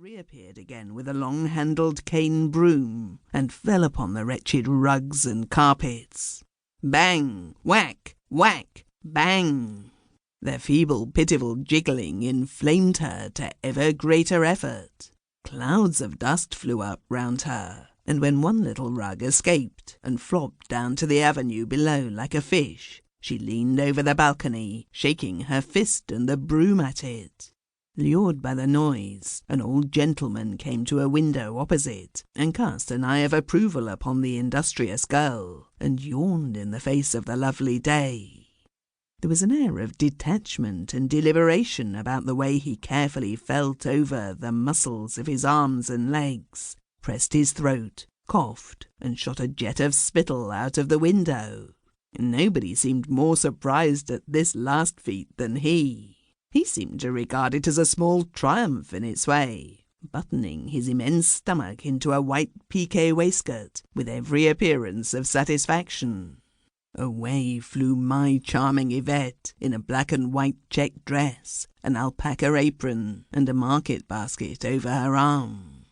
reappeared again with a long-handled cane broom and fell upon the wretched rugs and carpets. Bang! Whack! Whack! Bang! Their feeble, pitiful jiggling inflamed her to ever greater effort. Clouds of dust flew up round her, and when one little rug escaped and flopped down to the avenue below like a fish, she leaned over the balcony, shaking her fist and the broom at it. Lured by the noise, an old gentleman came to a window opposite and cast an eye of approval upon the industrious girl, and yawned in the face of the lovely day. There was an air of detachment and deliberation about the way he carefully felt over the muscles of his arms and legs, pressed his throat, coughed, and shot a jet of spittle out of the window. Nobody seemed more surprised at this last feat than he. He seemed to regard it as a small triumph in its way, buttoning his immense stomach into a white piqué waistcoat with every appearance of satisfaction. Away flew my charming Yvette in a black and white check dress, an alpaca apron, and a market basket over her arm.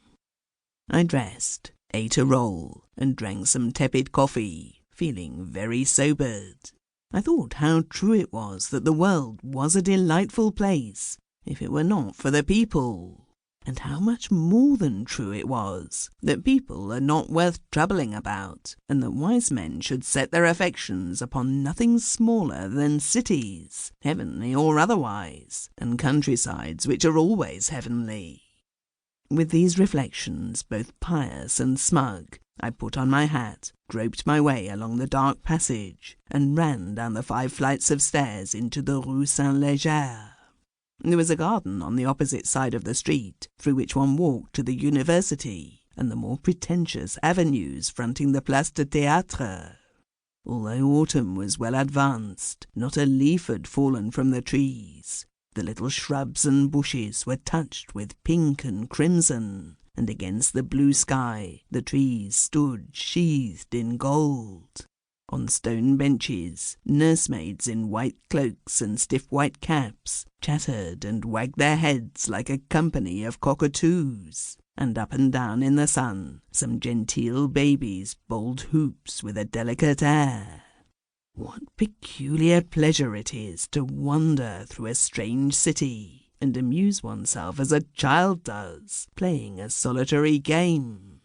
I dressed, ate a roll, and drank some tepid coffee, feeling very sobered. I thought how true it was that the world was a delightful place, if it were not for the people, and how much more than true it was that people are not worth troubling about, and that wise men should set their affections upon nothing smaller than cities, heavenly or otherwise, and countrysides which are always heavenly. With these reflections, both pious and smug, I put on my hat, groped my way along the dark passage, and ran down the 5 flights of stairs into the Rue Saint-Léger. There was a garden on the opposite side of the street, through which one walked to the university, and the more pretentious avenues fronting the Place de Théâtre. Although autumn was well advanced, not a leaf had fallen from the trees. The little shrubs and bushes were touched with pink and crimson, and against the blue sky the trees stood sheathed in gold. On stone benches, nursemaids in white cloaks and stiff white caps chattered and wagged their heads like a company of cockatoos, and up and down in the sun some genteel babies bowled hoops with a delicate air. What peculiar pleasure it is to wander through a strange city and amuse oneself as a child does, playing a solitary game.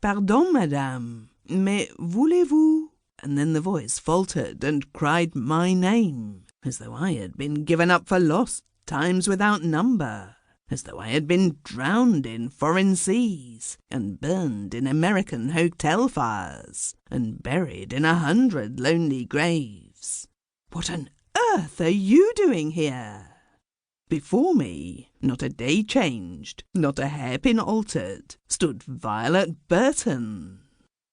"Pardon, madame, mais voulez-vous?" And then the voice faltered and cried my name, as though I had been given up for lost times without number, as though I had been drowned in foreign seas, and burned in American hotel fires, and buried in 100 lonely graves. What on earth are you doing here? Before me, not a day changed, not a hairpin altered, stood Violet Burton.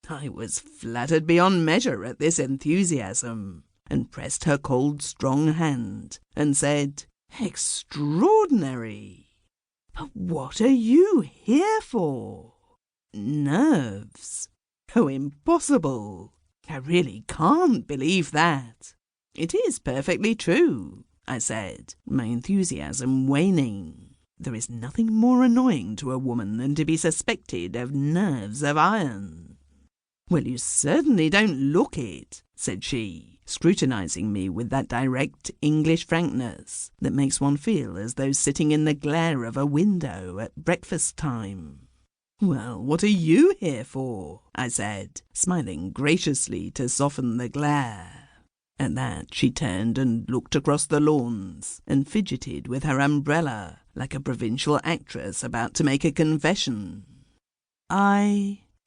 I was flattered beyond measure at this enthusiasm, and pressed her cold, strong hand, and said, "Extraordinary! But what are you here for?" "Nerves." "Oh, impossible! I really can't believe that." "It is perfectly true," I said, my enthusiasm waning. There is nothing more annoying to a woman than to be suspected of nerves of iron. "Well, you certainly don't look it," said she, scrutinizing me with that direct English frankness that makes one feel as though sitting in the glare of a window at breakfast time. "Well, what are you here for?" I said, smiling graciously to soften the glare. At that she turned and looked across the lawns, and fidgeted with her umbrella like a provincial actress about to make a confession.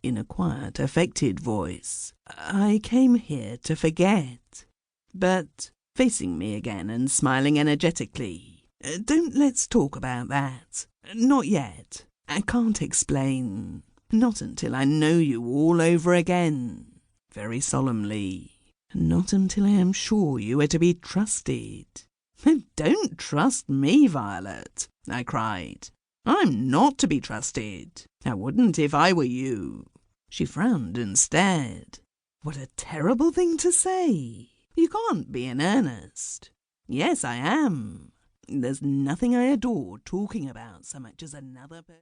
In a quiet, affected voice, "I came here to forget. But," facing me again and smiling energetically, "don't let's talk about that. Not yet. I can't explain. Not until I know you all over again." Very solemnly. "Not until I am sure you are to be trusted." "Don't trust me, Violet," I cried. "I'm not to be trusted. I wouldn't if I were you." She frowned and stared. "What a terrible thing to say. You can't be in earnest." "Yes, I am. There's nothing I adore talking about so much as another person."